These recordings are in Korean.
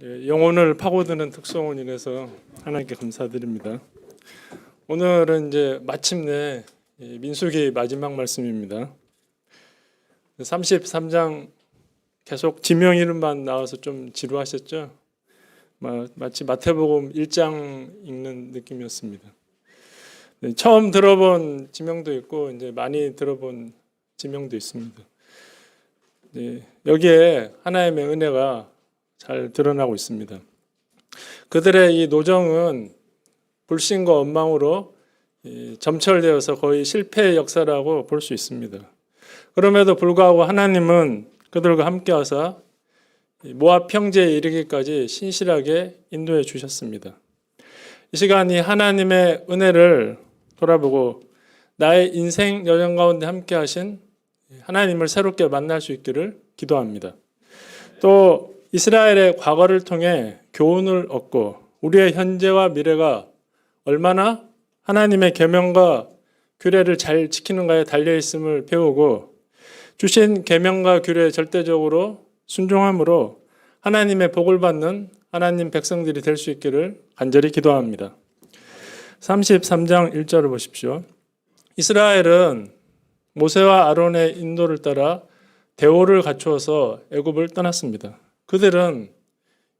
영혼을 파고드는 특성으로 인해서 하나님께 감사드립니다. 오늘은 이제 마침내 민수기 마지막 말씀입니다. 33장 계속 지명 이름만 나와서 좀 지루하셨죠? 마치 마태복음 1장 읽는 느낌이었습니다. 처음 들어본 지명도 있고 이제 많이 들어본 지명도 있습니다. 여기에 하나님의 은혜가 잘 드러나고 있습니다. 그들의 이 노정은 불신과 원망으로 점철되어서 거의 실패의 역사라고 볼 수 있습니다. 그럼에도 불구하고 하나님은 그들과 함께 하사 모압 평지에 이르기까지 신실하게 인도해 주셨습니다. 이 시간이 하나님의 은혜를 돌아보고 나의 인생 여정 가운데 함께 하신 하나님을 새롭게 만날 수 있기를 기도합니다. 또 이스라엘의 과거를 통해 교훈을 얻고 우리의 현재와 미래가 얼마나 하나님의 계명과 규례를 잘 지키는가에 달려 있음을 배우고 주신 계명과 규례에 절대적으로 순종함으로 하나님의 복을 받는 하나님 백성들이 될 수 있기를 간절히 기도합니다. 33장 1절을 보십시오. 이스라엘은 모세와 아론의 인도를 따라 대오를 갖추어서 애굽을 떠났습니다. 그들은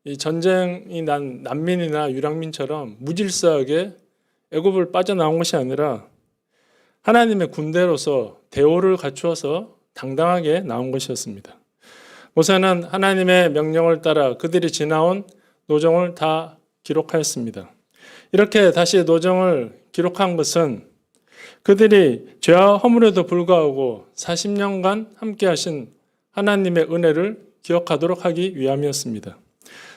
이 전쟁이 난 난민이나 유랑민처럼 무질서하게 애굽을 빠져나온 것이 아니라 하나님의 군대로서 대오를 갖추어서 당당하게 나온 것이었습니다. 모세는 하나님의 명령을 따라 그들이 지나온 노정을 다 기록하였습니다. 이렇게 다시 노정을 기록한 것은 그들이 죄와 허물에도 불구하고 40년간 함께 하신 하나님의 은혜를 기억하도록 하기 위함이었습니다.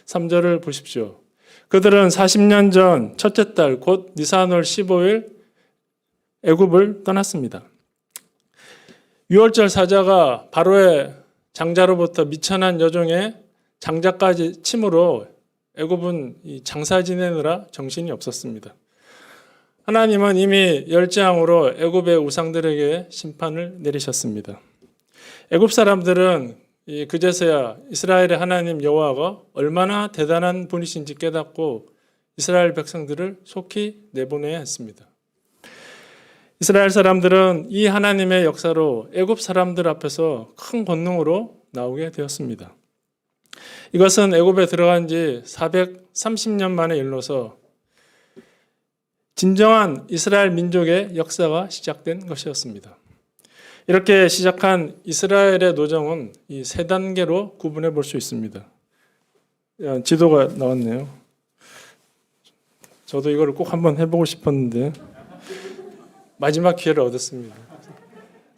3절을 보십시오. 그들은 40년 전 첫째 달 곧 니산월 15일 애굽을 떠났습니다. 6월절 사자가 바로의 장자로부터 미천한 여종의 장자까지 침으로 애굽은 장사 지내느라 정신이 없었습니다. 하나님은 이미 열재앙으로 애굽의 우상들에게 심판을 내리셨습니다. 애굽 사람들은 그제서야 이스라엘의 하나님 여호와가 얼마나 대단한 분이신지 깨닫고 이스라엘 백성들을 속히 내보내야 했습니다. 이스라엘 사람들은 이 하나님의 역사로 애굽 사람들 앞에서 큰 권능으로 나오게 되었습니다. 이것은 애굽에 들어간 지 430년 만에 일러서 진정한 이스라엘 민족의 역사가 시작된 것이었습니다. 이렇게 시작한 이스라엘의 노정은 이 세 단계로 구분해 볼 수 있습니다. 지도가 나왔네요. 저도 이걸 꼭 한번 해보고 싶었는데 마지막 기회를 얻었습니다.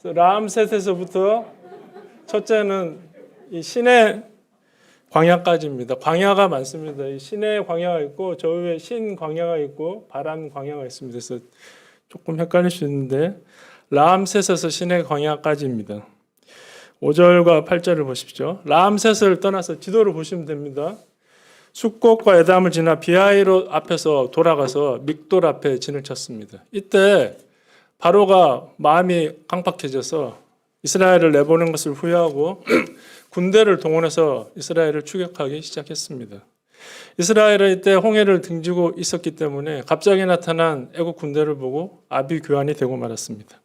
라암셋에서부터 첫째는 이 시내 광야까지입니다. 광야가 많습니다. 이 시내 광야가 있고 저 위에 신 광야가 있고 바란 광야가 있습니다. 그래서 조금 헷갈릴 수 있는데 라암셋에서 시내 광야까지입니다. 5절과 8절을 보십시오. 라암셋을 떠나서 지도를 보시면 됩니다. 숫꽃과 에담을 지나 비하이롯 앞에서 돌아가서 믹돌 앞에 진을 쳤습니다. 이때 바로가 마음이 깜빡해져서 이스라엘을 내보낸 것을 후회하고 군대를 동원해서 이스라엘을 추격하기 시작했습니다. 이스라엘은 이때 홍해를 등지고 있었기 때문에 갑자기 나타난 애국 군대를 보고 아비규환이 되고 말았습니다.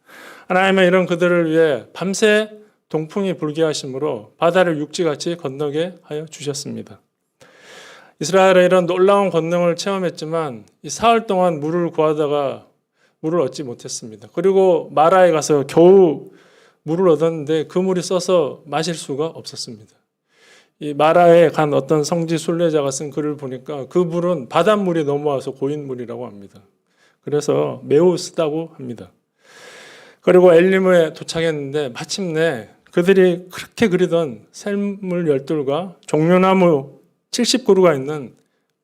하나님은 이런 그들을 위해 밤새 동풍이 불게 하심으로 바다를 육지같이 건너게 하여 주셨습니다. 이스라엘은 이런 놀라운 권능을 체험했지만 이 사흘 동안 물을 구하다가 물을 얻지 못했습니다. 그리고 마라에 가서 겨우 물을 얻었는데 그 물이 써서 마실 수가 없었습니다. 이 마라에 간 어떤 성지 순례자가 쓴 글을 보니까 그 물은 바닷물이 넘어와서 고인 물이라고 합니다. 그래서 매우 쓰다고 합니다. 그리고 엘리무에 도착했는데 마침내 그들이 그렇게 그리던 샘물 열둘과 종려나무 70그루가 있는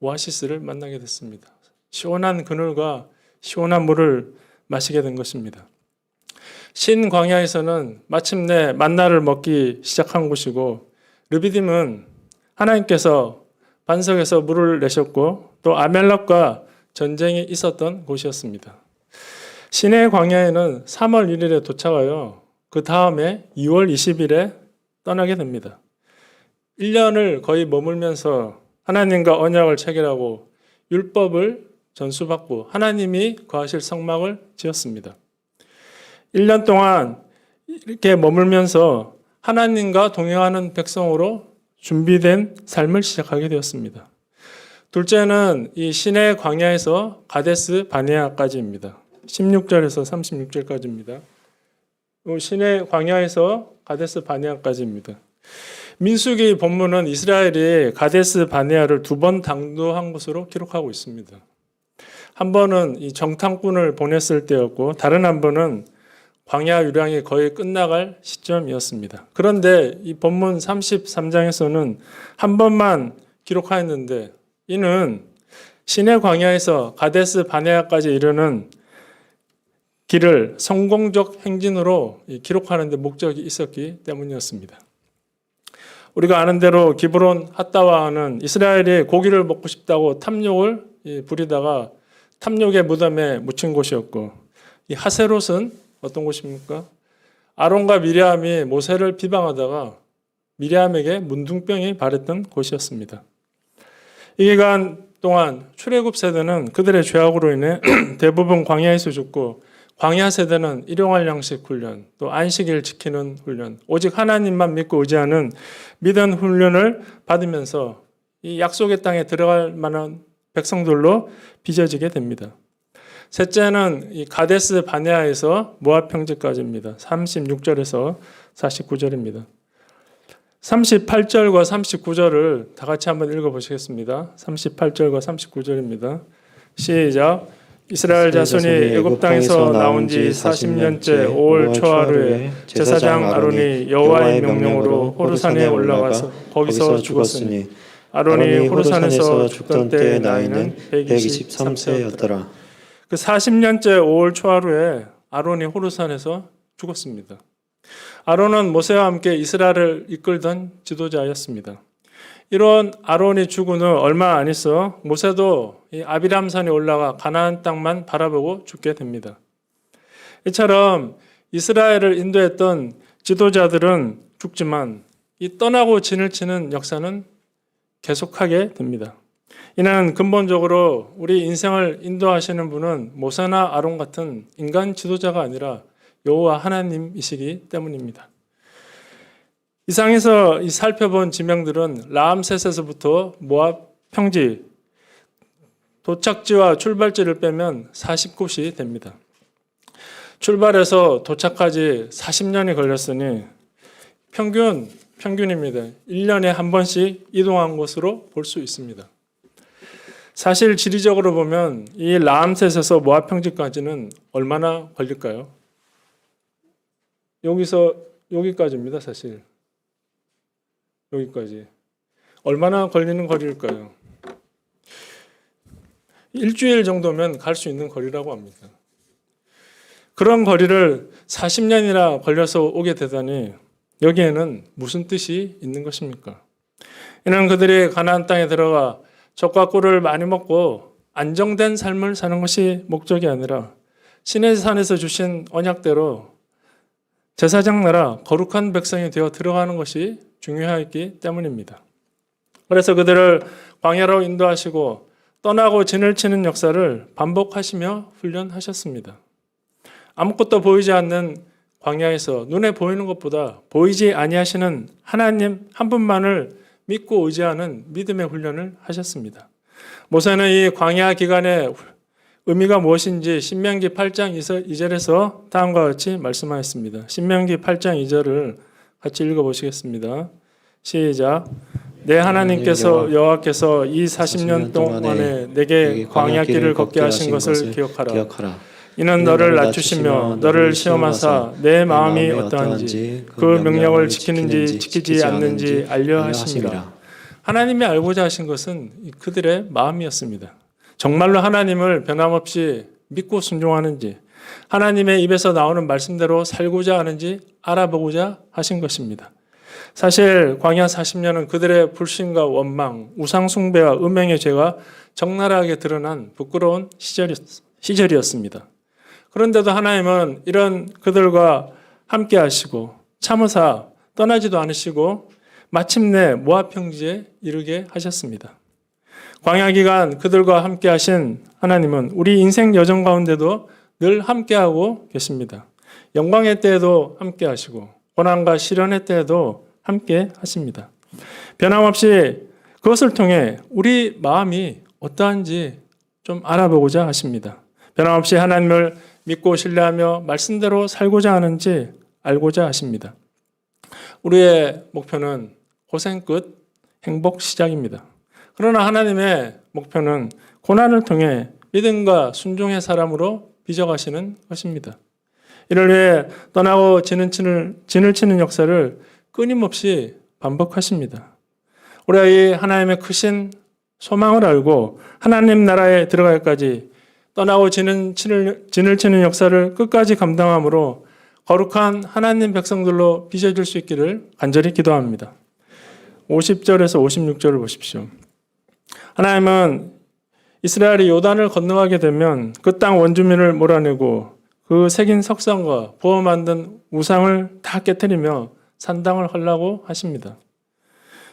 오아시스를 만나게 됐습니다. 시원한 그늘과 시원한 물을 마시게 된 것입니다. 신광야에서는 마침내 만나를 먹기 시작한 곳이고 르비딤은 하나님께서 반석에서 물을 내셨고 또 아멜렉과 전쟁이 있었던 곳이었습니다. 시내 광야에는 3월 1일에 도착하여 그 다음에 2월 20일에 떠나게 됩니다. 1년을 거의 머물면서 하나님과 언약을 체결하고 율법을 전수받고 하나님이 거하실 성막을 지었습니다. 1년 동안 이렇게 머물면서 하나님과 동행하는 백성으로 준비된 삶을 시작하게 되었습니다. 둘째는 이 시내 광야에서 가데스 바네아까지입니다. 16절에서 36절까지입니다. 시내 광야에서 가데스 바네아까지입니다. 민수기 본문은 이스라엘이 가데스 바네아를 2번 당도한 것으로 기록하고 있습니다. 한 번은 이 정탐꾼을 보냈을 때였고 다른 한 번은 광야 유랑이 거의 끝나갈 시점이었습니다. 그런데 이 본문 33장에서는 한 번만 기록하였는데 이는 시내 광야에서 가데스 바네아까지 이르는 길을 성공적 행진으로 기록하는 데 목적이 있었기 때문이었습니다. 우리가 아는 대로 기브론 핫다와는 이스라엘이 고기를 먹고 싶다고 탐욕을 부리다가 탐욕의 무덤에 묻힌 곳이었고 이 하세롯은 어떤 곳입니까? 아론과 미리암이 모세를 비방하다가 미리암에게 문둥병이 발했던 곳이었습니다. 이 기간 동안 출애굽 세대는 그들의 죄악으로 인해 대부분 광야에서 죽고 광야 세대는 일용할 양식 훈련, 또 안식일 지키는 훈련, 오직 하나님만 믿고 의지하는 믿음 훈련을 받으면서 이 약속의 땅에 들어갈 만한 백성들로 빚어지게 됩니다. 셋째는 이 가데스 바네아에서 모압 평지까지입니다. 36절에서 49절입니다. 38절과 39절을 다 같이 한번 읽어보시겠습니다. 38절과 39절입니다. 시작. 이스라엘 자손이 애굽 땅에서 나온 지 40년째 5월 초하루에 제사장 아론이 여호와의 명령으로 호르산에 올라가서 거기서 죽었으니 아론이 호르산에서 죽던 때의 나이는 123세였더라. 그 40년째 5월 초하루에 아론이 호르산에서 죽었습니다. 아론은 모세와 함께 이스라엘을 이끌던 지도자였습니다. 이런 아론이 죽은 후 얼마 안 있어 모세도 이 아비람산에 올라가 가나안 땅만 바라보고 죽게 됩니다. 이처럼 이스라엘을 인도했던 지도자들은 죽지만 이 떠나고 진을 치는 역사는 계속하게 됩니다. 이는 근본적으로 우리 인생을 인도하시는 분은 모세나 아론 같은 인간 지도자가 아니라 여호와 하나님이시기 때문입니다. 이상에서 살펴본 지명들은 라암셋에서부터 모압 평지, 도착지와 출발지를 빼면 40곳이 됩니다. 출발해서 도착까지 40년이 걸렸으니 평균입니다. 1년에 한 번씩 이동한 것으로 볼 수 있습니다. 사실 지리적으로 보면 이 라암셋에서 모압 평지까지는 얼마나 걸릴까요? 여기서 여기까지입니다, 사실. 여기까지. 얼마나 걸리는 거리일까요? 일주일 정도면 갈 수 있는 거리라고 합니다. 그런 거리를 40년이나 걸려서 오게 되다니 여기에는 무슨 뜻이 있는 것입니까? 이는 그들이 가나안 땅에 들어가 젖과 꿀을 많이 먹고 안정된 삶을 사는 것이 목적이 아니라 시내 산에서 주신 언약대로 제사장 나라 거룩한 백성이 되어 들어가는 것이 중요하기 때문입니다. 그래서 그들을 광야로 인도하시고 떠나고 진을 치는 역사를 반복하시며 훈련하셨습니다. 아무것도 보이지 않는 광야에서 눈에 보이는 것보다 보이지 아니하시는 하나님 한 분만을 믿고 의지하는 믿음의 훈련을 하셨습니다. 모세는 이 광야 기간의 의미가 무엇인지 신명기 8장 2절에서 다음과 같이 말씀하였습니다. 신명기 8장 2절을 같이 읽어보시겠습니다. 시작. 내 하나님께서 여호와께서 이 40년 동안에 내게 광야 길을 걷게 하신 것을 기억하라. 이는 너를 낮추시며 너를 시험하사 내 마음이 어떠한지 그 명령을 지키는지 지키지 않는지 알려 하심이라. 하나님이 알고자 하신 것은 그들의 마음이었습니다. 정말로 하나님을 변함없이 믿고 순종하는지 하나님의 입에서 나오는 말씀대로 살고자 하는지 알아보고자 하신 것입니다. 사실 광야 40년은 그들의 불신과 원망, 우상 숭배와 음행의 죄가 적나라하게 드러난 부끄러운 시절이었습니다. 그런데도 하나님은 이런 그들과 함께 하시고 참으사 떠나지도 않으시고 마침내 모압 평지에 이르게 하셨습니다. 광야 기간 그들과 함께 하신 하나님은 우리 인생 여정 가운데도 늘 함께하고 계십니다. 영광의 때에도 함께 하시고 고난과 시련의 때에도 함께 하십니다. 변함없이 그것을 통해 우리 마음이 어떠한지 좀 알아보고자 하십니다. 변함없이 하나님을 믿고 신뢰하며 말씀대로 살고자 하는지 알고자 하십니다. 우리의 목표는 고생 끝 행복 시작입니다. 그러나 하나님의 목표는 고난을 통해 믿음과 순종의 사람으로 빚어가시는 것입니다. 이를 위해 떠나고 진을 치는 역사를 끊임없이 반복하십니다. 우리가 이 하나님의 크신 소망을 알고 하나님 나라에 들어갈까지 떠나고 진을 치는 역사를 끝까지 감당함으로 거룩한 하나님 백성들로 빚어질 수 있기를 간절히 기도합니다. 50절에서 56절을 보십시오. 하나님은 이스라엘이 요단을 건너가게 되면 그 땅 원주민을 몰아내고 그 새긴 석상과 부어 만든 우상을 다 깨뜨리며 산당을 헐라고 하십니다.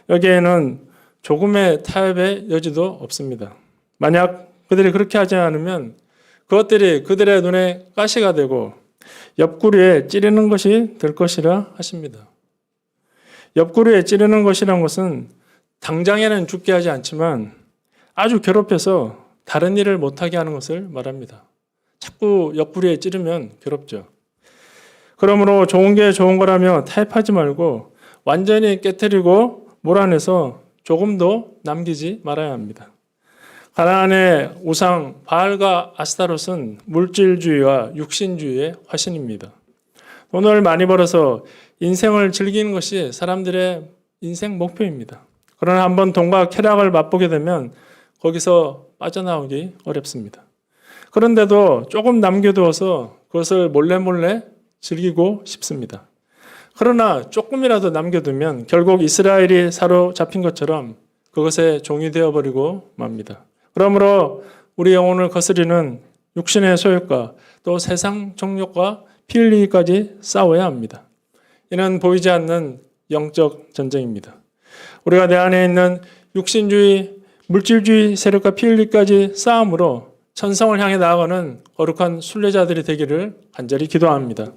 여기에는 조금의 타협의 여지도 없습니다. 만약 그들이 그렇게 하지 않으면 그것들이 그들의 눈에 가시가 되고 옆구리에 찌르는 것이 될 것이라 하십니다. 옆구리에 찌르는 것이란 것은 당장에는 죽게 하지 않지만 아주 괴롭혀서 다른 일을 못하게 하는 것을 말합니다. 자꾸 옆구리에 찌르면 괴롭죠. 그러므로 좋은 게 좋은 거라며 타협하지 말고 완전히 깨뜨리고 몰아내서 조금도 남기지 말아야 합니다. 가나안의 우상 바알과 아스타롯은 물질주의와 육신주의의 화신입니다. 돈을 많이 벌어서 인생을 즐기는 것이 사람들의 인생 목표입니다. 그러나 한번 돈과 쾌락을 맛보게 되면 거기서 빠져나오기 어렵습니다. 그런데도 조금 남겨두어서 그것을 몰래 즐기고 싶습니다. 그러나 조금이라도 남겨두면 결국 이스라엘이 사로잡힌 것처럼 그것에 종이 되어버리고 맙니다. 그러므로 우리 영혼을 거스리는 육신의 소욕과 또 세상 정욕과 피 흘리기까지 싸워야 합니다. 이는 보이지 않는 영적 전쟁입니다. 우리가 내 안에 있는 육신주의, 물질주의 세력과 피 흘리기까지 싸움으로 천성을 향해 나아가는 거룩한 순례자들이 되기를 간절히 기도합니다.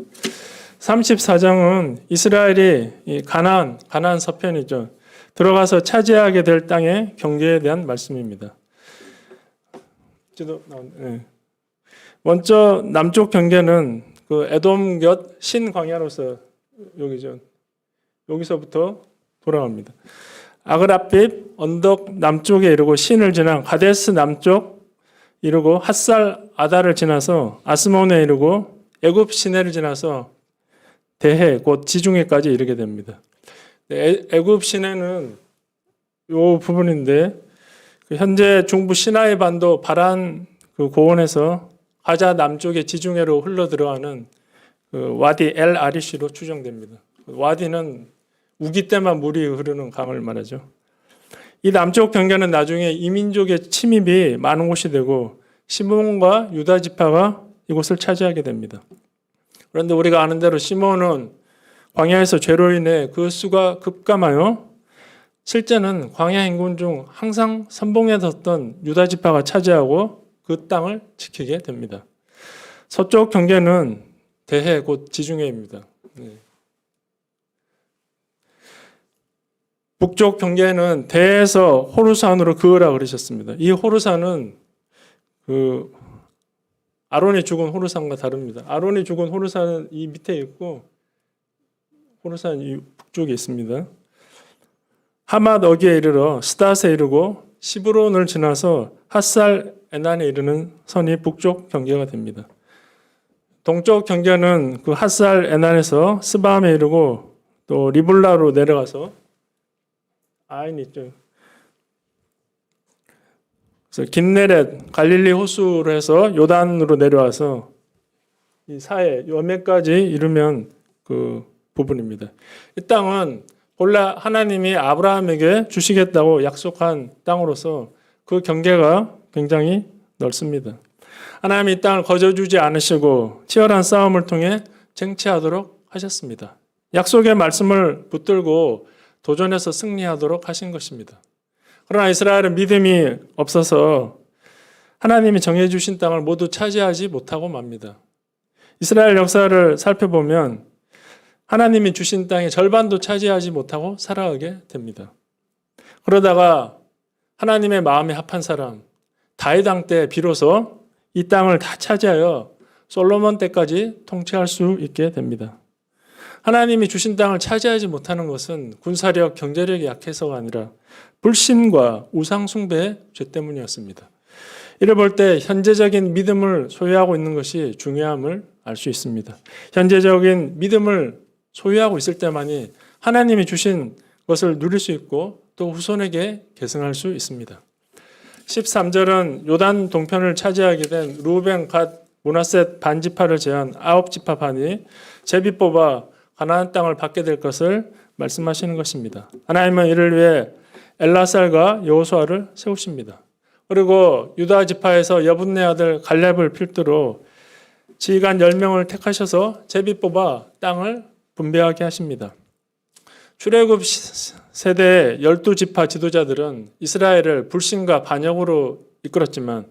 34장은 이스라엘이 가나안 서편이죠. 들어가서 차지하게 될 땅의 경계에 대한 말씀입니다. 먼저 남쪽 경계는 그 에돔 곁 신광야로서 여기죠. 여기서부터 돌아갑니다. 아그라핍 언덕 남쪽에 이르고 신을 지나 가데스 남쪽 이르고 핫살 아다를 지나서 아스몬에 이르고 애굽 시내를 지나서 대해 곧 지중해까지 이르게 됩니다. 애굽 시내는 이 부분인데 현재 중부 시나이 반도 바란 그 고원에서 가자 남쪽의 지중해로 흘러 들어가는 그 와디 엘 아리시로 추정됩니다. 와디는 우기 때만 물이 흐르는 강을 말하죠. 이 남쪽 경계는 나중에 이민족의 침입이 많은 곳이 되고 시몬과 유다 지파가 이곳을 차지하게 됩니다. 그런데 우리가 아는 대로 시몬은 광야에서 죄로 인해 그 수가 급감하여 실제는 광야 인군 중 항상 선봉에 섰던 유다 지파가 차지하고 그 땅을 지키게 됩니다. 서쪽 경계는 대해 곧 지중해입니다. 북쪽 경계는 대해에서 호르산으로 그으라 그러셨습니다. 이 호르산은 그 아론이 죽은 호르산과 다릅니다. 아론이 죽은 호르산은 이 밑에 있고 호르산 이 북쪽에 있습니다. 하맛 어기에 이르러 스닷에 이르고 시브론을 지나서 핫살 에난에 이르는 선이 북쪽 경계가 됩니다. 동쪽 경계는 그 핫살 에난에서 스바함에 이르고 또 리블라로 내려가서 아인 있죠. 그래서 긴네렛 갈릴리 호수로 해서 요단으로 내려와서 이 사해 여매까지 이르면 그 부분입니다. 이 땅은 본래 하나님이 아브라함에게 주시겠다고 약속한 땅으로서 그 경계가 굉장히 넓습니다. 하나님이 이 땅을 거저주지 않으시고 치열한 싸움을 통해 쟁취하도록 하셨습니다. 약속의 말씀을 붙들고 도전해서 승리하도록 하신 것입니다. 그러나 이스라엘은 믿음이 없어서 하나님이 정해주신 땅을 모두 차지하지 못하고 맙니다. 이스라엘 역사를 살펴보면 하나님이 주신 땅의 절반도 차지하지 못하고 살아가게 됩니다. 그러다가 하나님의 마음에 합한 사람 다윗 왕 때 비로소 이 땅을 다 차지하여 솔로몬 때까지 통치할 수 있게 됩니다. 하나님이 주신 땅을 차지하지 못하는 것은 군사력, 경제력이 약해서가 아니라 불신과 우상 숭배의 죄 때문이었습니다. 이를 볼 때 현재적인 믿음을 소유하고 있는 것이 중요함을 알 수 있습니다. 현재적인 믿음을 소유하고 있을 때만이 하나님이 주신 것을 누릴 수 있고 또 후손에게 계승할 수 있습니다. 13절은 요단 동편을 차지하게 된 루벤, 갓, 므낫셋 반지파를 제한 9지파 반이 제비 뽑아 가나안 땅을 받게 될 것을 말씀하시는 것입니다. 하나님은 이를 위해 엘라살과 여호수아를 세우십니다. 그리고 유다 지파에서 여분네 아들 갈렙을 필두로 지휘관 10명을 택하셔서 제비 뽑아 땅을 분배하게 하십니다. 출애굽 세대의 12지파 지도자들은 이스라엘을 불신과 반역으로 이끌었지만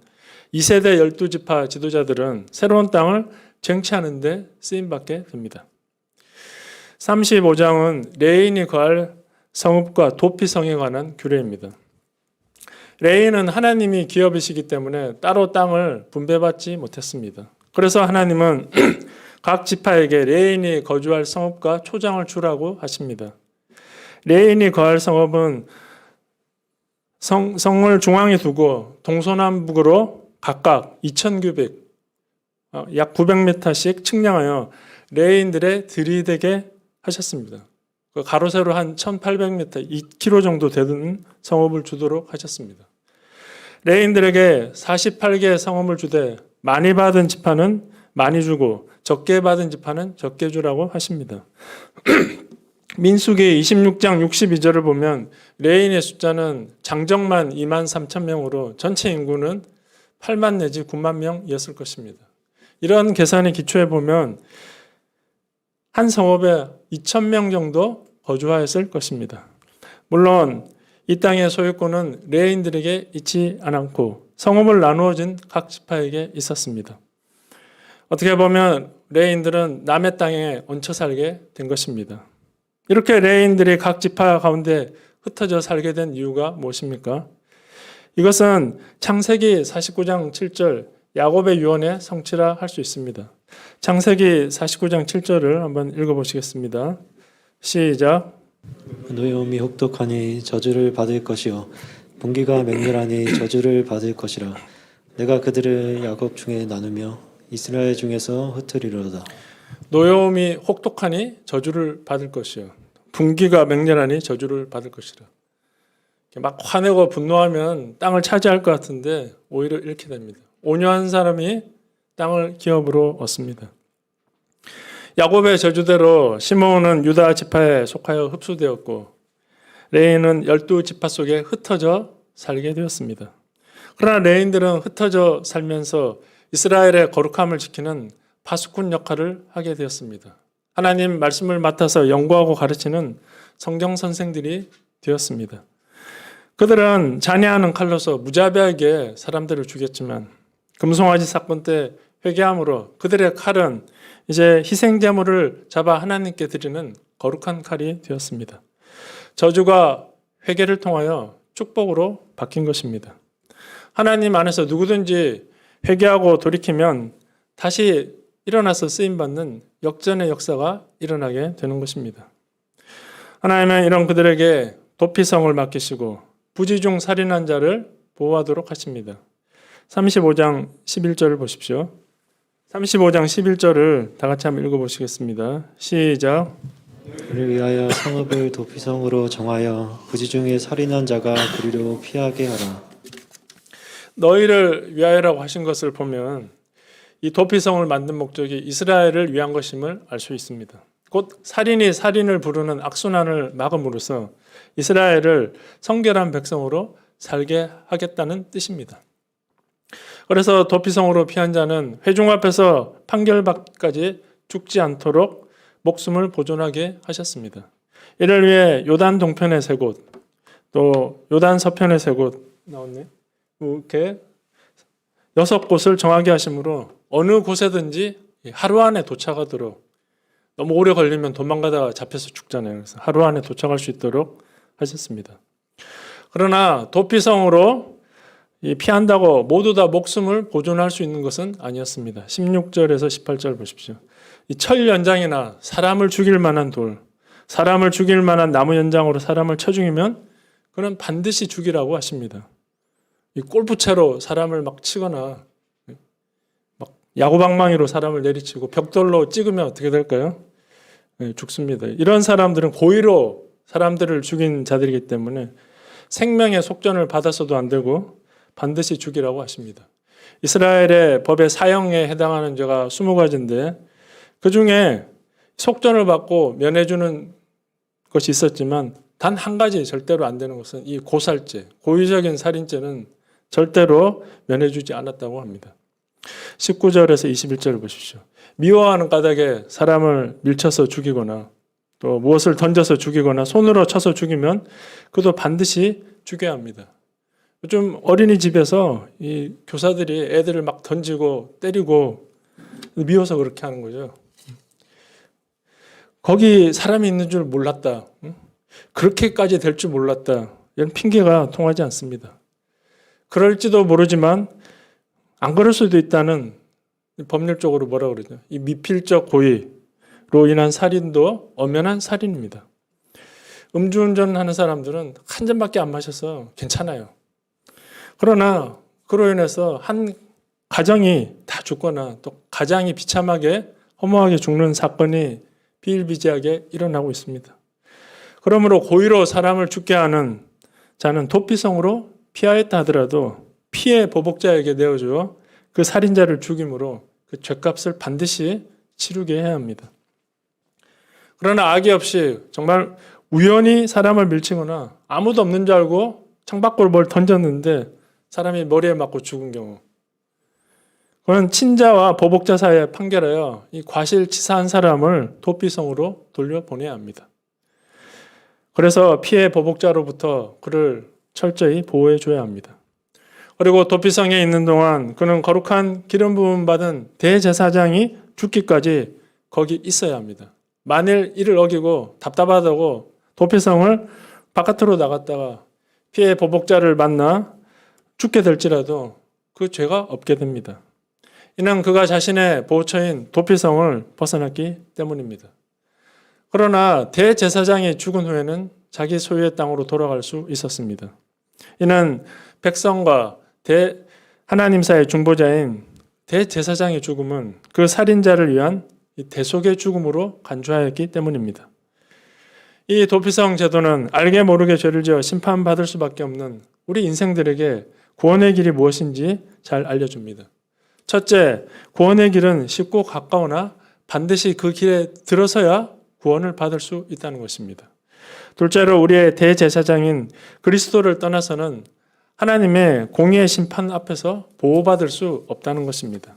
2세대 12지파 지도자들은 새로운 땅을 쟁취하는 데 쓰임받게 됩니다. 35장은 레인이 거할 성읍과 도피성에 관한 규례입니다. 레인은 하나님이 기업이시기 때문에 따로 땅을 분배받지 못했습니다. 그래서 하나님은 각 지파에게 레인이 거주할 성읍과 초장을 주라고 하십니다. 레인이 거할 성읍은 성을 중앙에 두고 동서남북으로 각각 2,900, 약 900m씩 측량하여 레인들의 들이대게 하셨습니다. 가로 세로 한 1,800m, 2km 정도 되는 성읍을 주도록 하셨습니다. 레인들에게 48개의 성읍을 주되 많이 받은 지파는 많이 주고 적게 받은 지파는 적게 주라고 하십니다. 민수기 26장 62절을 보면 레인의 숫자는 장정만 23,000명으로 전체 인구는 8만 내지 9만 명이었을 것입니다. 이런 계산에 기초해 보면 한 성읍에 2,000명 정도 거주하였을 것입니다. 물론 이 땅의 소유권은 레인들에게 있지 않고 성읍을 나누어진 각 지파에게 있었습니다. 어떻게 보면 레인들은 남의 땅에 얹혀 살게 된 것입니다. 이렇게 레인들이 각 지파 가운데 흩어져 살게 된 이유가 무엇입니까? 이것은 창세기 49장 7절 야곱의 유언의 성취라 할 수 있습니다. 창세기 49장 7절을 한번 읽어보시겠습니다. 시작. 노여움이 혹독하니 저주를 받을 것이요 분기가 맹렬하니 저주를 받을 것이라. 내가 그들을 야곱 중에 나누며 이스라엘 중에서 흩으리로다. 노여움이 혹독하니 저주를 받을 것이요 분기가 맹렬하니 저주를 받을 것이라. 막 화내고 분노하면 땅을 차지할 것 같은데 오히려 잃게 됩니다. 온유한 사람이 땅을 기업으로 얻습니다. 야곱의 저주대로 시므온은 유다 지파에 속하여 흡수되었고 레인은 12지파 속에 흩어져 살게 되었습니다. 그러나 레인들은 흩어져 살면서 이스라엘의 거룩함을 지키는 파수꾼 역할을 하게 되었습니다. 하나님 말씀을 맡아서 연구하고 가르치는 성경 선생들이 되었습니다. 그들은 잔해하는 칼로서 무자비하게 사람들을 죽였지만 금송아지 사건 때 회개함으로 그들의 칼은 이제 희생제물을 잡아 하나님께 드리는 거룩한 칼이 되었습니다. 저주가 회개를 통하여 축복으로 바뀐 것입니다. 하나님 안에서 누구든지 회개하고 돌이키면 다시 일어나서 쓰임받는 역전의 역사가 일어나게 되는 것입니다. 하나님은 이런 그들에게 도피성을 맡기시고 부지중 살인한 자를 보호하도록 하십니다. 35장 11절을 보십시오. 35장 11절을 다 같이 한번 읽어보시겠습니다. 시작. 그를 위하여 성읍을 도피성으로 정하여 부지중에 살인한 자가 그리로 피하게 하라. 너희를 위하여라고 하신 것을 보면 이 도피성을 만든 목적이 이스라엘을 위한 것임을 알 수 있습니다. 곧 살인이 살인을 부르는 악순환을 막음으로써 이스라엘을 성결한 백성으로 살게 하겠다는 뜻입니다. 그래서 도피성으로 피한 자는 회중 앞에서 판결받기까지 죽지 않도록 목숨을 보존하게 하셨습니다. 이를 위해 요단 동편의 세 곳, 또 요단 서편에 3곳 나왔네. 이렇게 6곳을 정하게 하심으로 어느 곳에든지 하루 안에 도착하도록, 너무 오래 걸리면 도망가다가 잡혀서 죽잖아요. 그래서 하루 안에 도착할 수 있도록 하셨습니다. 그러나 도피성으로 피한다고 모두 다 목숨을 보존할 수 있는 것은 아니었습니다. 16절에서 18절 보십시오. 이 철 연장이나 사람을 죽일 만한 돌, 사람을 죽일 만한 나무 연장으로 사람을 쳐 죽이면 그는 반드시 죽이라고 하십니다. 이 골프채로 사람을 막 치거나 막 야구방망이로 사람을 내리치고 벽돌로 찍으면 어떻게 될까요? 죽습니다. 이런 사람들은 고의로 사람들을 죽인 자들이기 때문에 생명의 속전을 받아서도 안 되고 반드시 죽이라고 하십니다. 이스라엘의 법의 사형에 해당하는 죄가 20가지인데 그중에 속전을 받고 면해주는 것이 있었지만 단 한 가지 절대로 안 되는 것은 이 고살죄, 고의적인 살인죄는 절대로 면해주지 않았다고 합니다. 19절에서 21절을 보십시오. 미워하는 까닭에 사람을 밀쳐서 죽이거나 또 무엇을 던져서 죽이거나 손으로 쳐서 죽이면 그도 반드시 죽여야 합니다. 요즘 어린이집에서 이 교사들이 애들을 막 던지고 때리고 미워서 그렇게 하는 거죠. 거기 사람이 있는 줄 몰랐다. 그렇게까지 될 줄 몰랐다. 이런 핑계가 통하지 않습니다. 그럴지도 모르지만 안 그럴 수도 있다는 법률적으로 뭐라 그러죠? 이 미필적 고의로 인한 살인도 엄연한 살인입니다. 음주운전하는 사람들은 한 잔밖에 안 마셔서 괜찮아요. 그러나 그로 인해서 한 가정이 다 죽거나 또 가장이 비참하게 허무하게 죽는 사건이 비일비재하게 일어나고 있습니다. 그러므로 고의로 사람을 죽게 하는 자는 도피성으로 피하였다 하더라도 피해 보복자에게 내어주어 그 살인자를 죽임으로 그 죄값을 반드시 치르게 해야 합니다. 그러나 악의 없이 정말 우연히 사람을 밀치거나 아무도 없는 줄 알고 창밖으로 뭘 던졌는데 사람이 머리에 맞고 죽은 경우, 그건 친자와 보복자 사이에 판결하여 이 과실치사한 사람을 도피성으로 돌려보내야 합니다. 그래서 피해 보복자로부터 그를 철저히 보호해 줘야 합니다. 그리고 도피성에 있는 동안 그는 거룩한 기름 부음 받은 대제사장이 죽기까지 거기 있어야 합니다. 만일 이를 어기고 답답하다고 도피성을 바깥으로 나갔다가 피해 보복자를 만나 죽게 될지라도 그 죄가 없게 됩니다. 이는 그가 자신의 보호처인 도피성을 벗어났기 때문입니다. 그러나 대제사장이 죽은 후에는 자기 소유의 땅으로 돌아갈 수 있었습니다. 이는 백성과 하나님 사이의 중보자인 대제사장의 죽음은 그 살인자를 위한 대속의 죽음으로 간주하였기 때문입니다. 이 도피성 제도는 알게 모르게 죄를 지어 심판받을 수밖에 없는 우리 인생들에게 구원의 길이 무엇인지 잘 알려줍니다. 첫째, 구원의 길은 쉽고 가까우나 반드시 그 길에 들어서야 구원을 받을 수 있다는 것입니다. 둘째로 우리의 대제사장인 그리스도를 떠나서는 하나님의 공의의 심판 앞에서 보호받을 수 없다는 것입니다.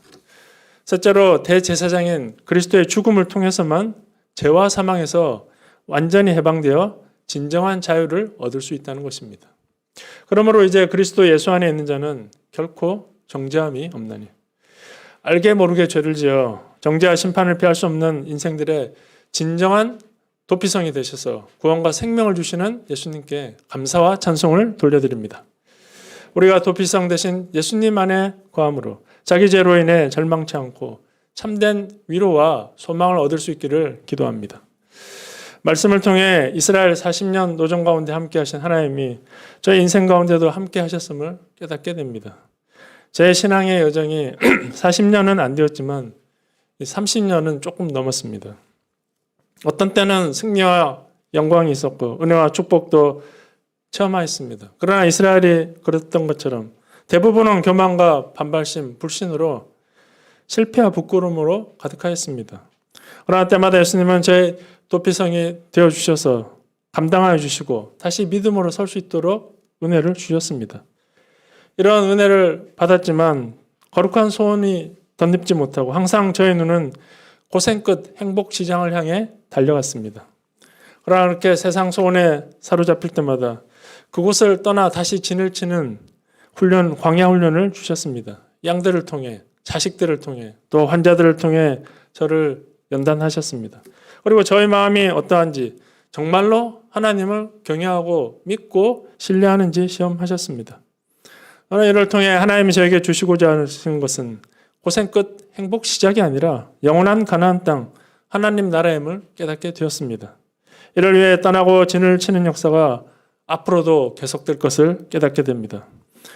셋째로 대제사장인 그리스도의 죽음을 통해서만 죄와 사망에서 완전히 해방되어 진정한 자유를 얻을 수 있다는 것입니다. 그러므로 이제 그리스도 예수 안에 있는 자는 결코 정죄함이 없나니, 알게 모르게 죄를 지어 정죄와 심판을 피할 수 없는 인생들의 진정한 도피성이 되셔서 구원과 생명을 주시는 예수님께 감사와 찬송을 돌려드립니다. 우리가 도피성 대신 예수님 안에 거함으로 자기 죄로 인해 절망치 않고 참된 위로와 소망을 얻을 수 있기를 기도합니다. 말씀을 통해 이스라엘 40년 노정 가운데 함께 하신 하나님이 저희 인생 가운데도 함께 하셨음을 깨닫게 됩니다. 제 신앙의 여정이 40년은 안 되었지만 30년은 조금 넘었습니다. 어떤 때는 승리와 영광이 있었고 은혜와 축복도 체험하였습니다. 그러나 이스라엘이 그랬던 것처럼 대부분은 교만과 반발심, 불신으로 실패와 부끄러움으로 가득하였습니다. 그러나 때마다 예수님은 저의 도피성이 되어주셔서 감당하여 주시고 다시 믿음으로 설 수 있도록 은혜를 주셨습니다. 이런 은혜를 받았지만 거룩한 소원이 덧입지 못하고 항상 저의 눈은 고생 끝 행복 지장을 향해 달려갔습니다. 그러나 그렇게 세상 소원에 사로잡힐 때마다 그곳을 떠나 다시 진을 치는 훈련, 광야 훈련을 주셨습니다. 양들을 통해, 자식들을 통해, 또 환자들을 통해 저를 연단하셨습니다. 그리고 저의 마음이 어떠한지 정말로 하나님을 경외하고 믿고 신뢰하는지 시험하셨습니다. 이를 통해 하나님이 저에게 주시고자 하신 것은 고생 끝 행복 시작이 아니라 영원한 가나안 땅 하나님 나라임을 깨닫게 되었습니다. 이를 위해 떠나고 진을 치는 역사가 앞으로도 계속될 것을 깨닫게 됩니다.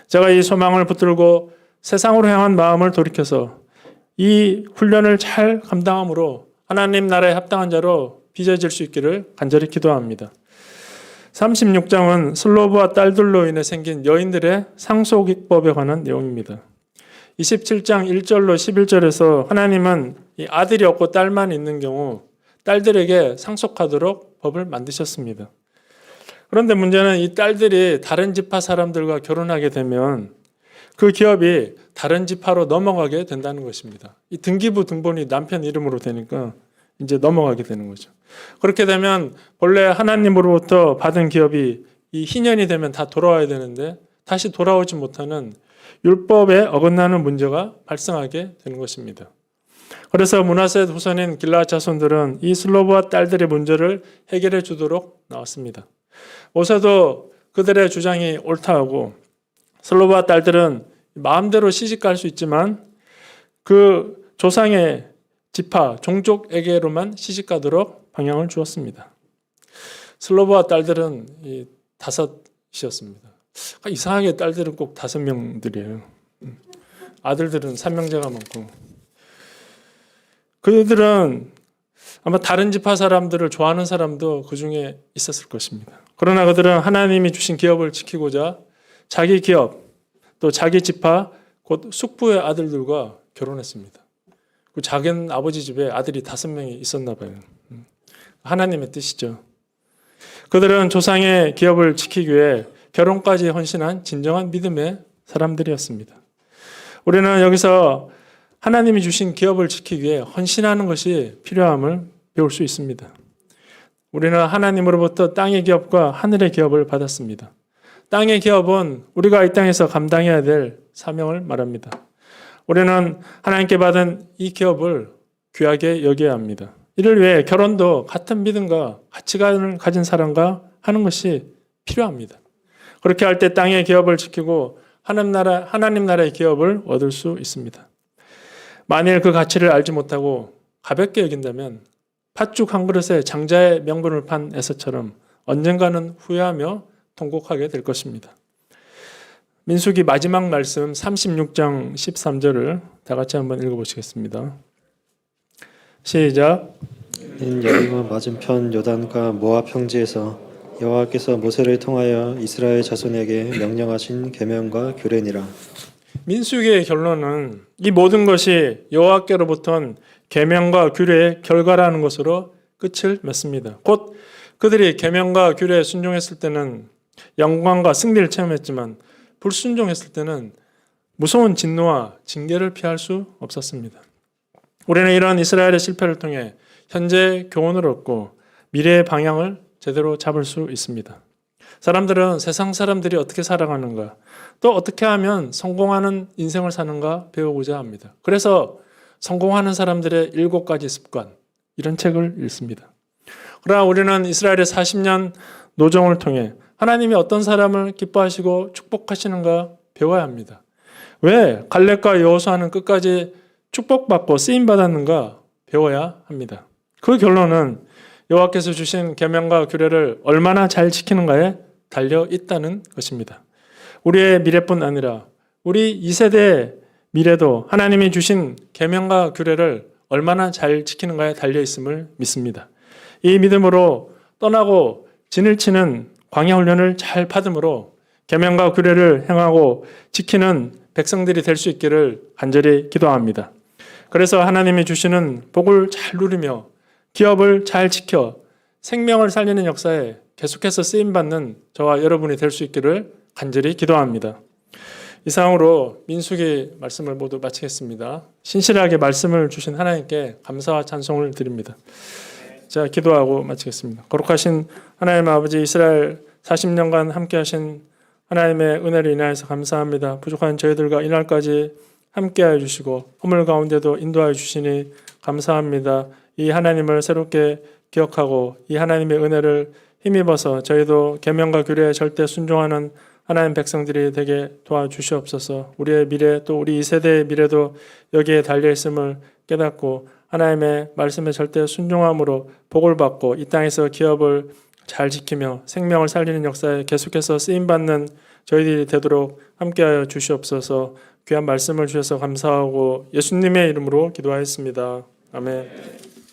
제가 이 소망을 붙들고 세상으로 향한 마음을 돌이켜서 이 훈련을 잘 감당함으로 하나님 나라에 합당한 자로 빚어질 수 있기를 간절히 기도합니다. 36장은 슬로브와 딸들로 인해 생긴 여인들의 상속기법에 관한 내용입니다. 27장 1절로 11절에서 하나님은 이 아들이 없고 딸만 있는 경우 딸들에게 상속하도록 법을 만드셨습니다. 그런데 문제는 이 딸들이 다른 지파 사람들과 결혼하게 되면 그 기업이 다른 지파로 넘어가게 된다는 것입니다. 이 등기부 등본이 남편 이름으로 되니까 이제 넘어가게 되는 거죠. 그렇게 되면 본래 하나님으로부터 받은 기업이 이 희년이 되면 다 돌아와야 되는데 다시 돌아오지 못하는 율법에 어긋나는 문제가 발생하게 되는 것입니다. 그래서 므낫세 후손인 길르앗 자손들은 이 슬로브와 딸들의 문제를 해결해 주도록 나왔습니다. 모세도 그들의 주장이 옳다하고 슬로브와 딸들은 마음대로 시집갈 수 있지만 그 조상의 지파, 종족에게로만 시집가도록 방향을 주었습니다. 슬로브와 딸들은 다섯이었습니다. 이상하게 딸들은 꼭 5명들이에요. 아들들은 3명제가 많고. 그들은 아마 다른 지파 사람들을 좋아하는 사람도 그 중에 있었을 것입니다. 그러나 그들은 하나님이 주신 기업을 지키고자 자기 기업, 또 자기 지파, 곧 숙부의 아들들과 결혼했습니다. 그 작은 아버지 집에 아들이 5명이 있었나 봐요. 하나님의 뜻이죠. 그들은 조상의 기업을 지키기 위해 결혼까지 헌신한 진정한 믿음의 사람들이었습니다. 우리는 여기서 하나님이 주신 기업을 지키기 위해 헌신하는 것이 필요함을 배울 수 있습니다. 우리는 하나님으로부터 땅의 기업과 하늘의 기업을 받았습니다. 땅의 기업은 우리가 이 땅에서 감당해야 될 사명을 말합니다. 우리는 하나님께 받은 이 기업을 귀하게 여겨야 합니다. 이를 위해 결혼도 같은 믿음과 가치관을 가진 사람과 하는 것이 필요합니다. 그렇게 할 때 땅의 기업을 지키고 하나님 나라의 기업을 얻을 수 있습니다. 만일 그 가치를 알지 못하고 가볍게 여긴다면 팥죽 한 그릇에 장자의 명분을 판 에서처럼 언젠가는 후회하며 통곡하게 될 것입니다. 민수기 마지막 말씀 36장 13절을 다 같이 한번 읽어보시겠습니다. 시작. 여리고 맞은편 요단과 모압 평지에서 여호와께서 모세를 통하여 이스라엘 자손에게 명령하신 계명과 규례니라. 민수기의 결론은 이 모든 것이 여호와께로부터 계명과 규례의 결과라는 것으로 끝을 맺습니다. 곧 그들이 계명과 규례에 순종했을 때는 영광과 승리를 체험했지만 불순종했을 때는 무서운 진노와 징계를 피할 수 없었습니다. 우리는 이런 이스라엘의 실패를 통해 현재 교훈을 얻고 미래의 방향을 제대로 잡을 수 있습니다. 사람들은 세상 사람들이 어떻게 살아가는가, 또 어떻게 하면 성공하는 인생을 사는가 배워보자 합니다. 그래서 성공하는 사람들의 7가지 습관, 이런 책을 읽습니다. 그러나 우리는 이스라엘의 40년 노정을 통해 하나님이 어떤 사람을 기뻐하시고 축복하시는가 배워야 합니다. 왜 갈렙과 여호수아는 끝까지 축복받고 쓰임받았는가 배워야 합니다. 그 결론은 여호와께서 주신 계명과 규례를 얼마나 잘 지키는가에 달려 있다는 것입니다. 우리의 미래뿐 아니라 우리 2세대의 미래도 하나님이 주신 계명과 규례를 얼마나 잘 지키는가에 달려 있음을 믿습니다. 이 믿음으로 떠나고 진을 치는 광야 훈련을 잘 받음으로 계명과 규례를 행하고 지키는 백성들이 될 수 있기를 간절히 기도합니다. 그래서 하나님이 주시는 복을 잘 누리며 기업을 잘 지켜 생명을 살리는 역사에 계속해서 쓰임받는 저와 여러분이 될 수 있기를 간절히 기도합니다. 이상으로 민수기 말씀을 모두 마치겠습니다. 신실하게 말씀을 주신 하나님께 감사와 찬송을 드립니다. 자, 기도하고 마치겠습니다. 거룩하신 하나님 아버지, 이스라엘 40년간 함께 하신 하나님의 은혜를 인하여서 감사합니다. 부족한 저희들과 이날까지 함께하여 주시고 허물 가운데도 인도하여 주시니 감사합니다. 이 하나님을 새롭게 기억하고 이 하나님의 은혜를 힘입어서 저희도 계명과 규례에 절대 순종하는 하나님 백성들이 되게 도와주시옵소서. 우리의 미래 또 우리 이 세대의 미래도 여기에 달려 있음을 깨닫고 하나님의 말씀에 절대 순종함으로 복을 받고 이 땅에서 기업을 잘 지키며 생명을 살리는 역사에 계속해서 쓰임받는 저희들이 되도록 함께하여 주시옵소서. 귀한 말씀을 주셔서 감사하고 예수님의 이름으로 기도하였습니다. 아멘.